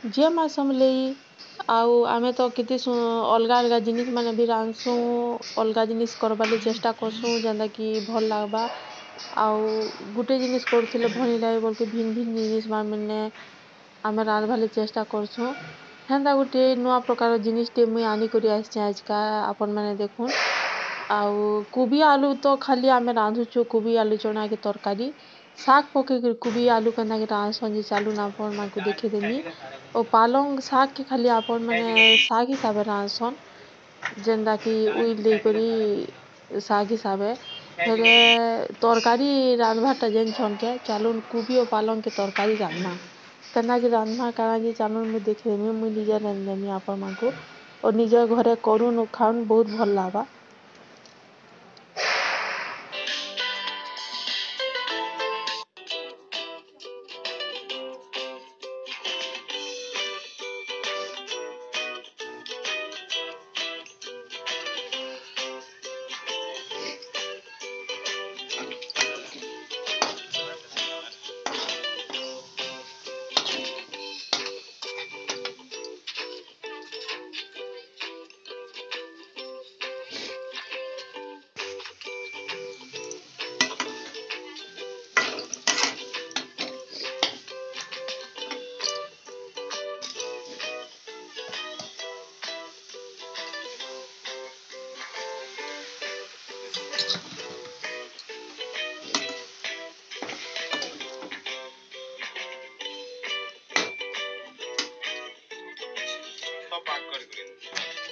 ଝିଅ ମା ସମଲେଇ ଆଉ ଆମେ ତ କେତେ ଅଲଗା ଅଲଗା ଜିନିଷ୍ ମାନେ ବି ରାନ୍ଧସୁଁ ଅଲଗା ଜିନିଷ୍ କରବାର୍ ଚେଷ୍ଟା କରସୁଁ ଯେନ୍ତା କି ଭଲ୍ ଲାଗ୍ବା ଆଉ ଗୁଟେ ଜିନିଷ୍ କରୁଥିଲେ ଭଲ୍ ନି ଲାଗେ ବଲ୍କି ଭିନ୍ ଭିନ୍ ଜିନିଷ୍ ମାନେ ଆମେ ରାନ୍ଧବାର୍ ଲାଗି ଚେଷ୍ଟା କରସୁଁ ହେନ୍ତା ଗୁଟେ ନୂଆ ପ୍ରକାର ଜିନିଷ୍ ଟେ ମୁଇଁ ଆନିକରି ଆସିଛେଁ ଆଜକା ଆପଣ୍ ମାନେ ଦେଖୁନ୍ ଆଉ କୁବି ଆଲୁ ତ ଖାଲି ଆମେ ରାନ୍ଧୁଛୁ କୁବି ଆଲୁ ଚଣା କେ ତରକାରୀ ଶାଗ୍ ପକେଇକରି କୁବି ଆଲୁ କେନ୍ତା କି ରାନ୍ଧସନ୍ ଯେ ଚାଲୁନ୍ ଆପଣ୍ ମାନଙ୍କୁ ଦେଖେଇଦେମି ଓ ପାଲଙ୍ଗ ଶାଗ୍ କେ ଖାଲି ଆପଣ୍ ମାନେ ଶାଗ୍ ହିସାବରେ ରାନ୍ଧସନ୍ ଯେନ୍ତା କି ଉଇଲ୍ ଦେଇକରି ଶାଗ୍ ହିସାବେ ହେଲେ ତରକାରୀ ରାନ୍ଧବାର୍ ଟା ଜାନିଛନ୍ କେ ଚାଲୁନ୍ କୁବି ଓ ପାଲଙ୍ଗ କେ ତରକାରୀ ରାନ୍ଧମା କେନ୍ତା କି ରାନ୍ଧମା କାଣା ଯେ ଚାଲୁନ୍ ମୁଇଁ ଦେଖେଇଦେମି ମୁଇଁ ନିଜେ ରାନ୍ଧିଦେମି ଆପଣ୍ ମାନଙ୍କୁ ଓ ନିଜ ଘରେ କରୁନ୍ ଓ ଖାଉନ୍ ବହୁତ୍ ଭଲ୍ ଲାଗ୍ବା। सब पाक कर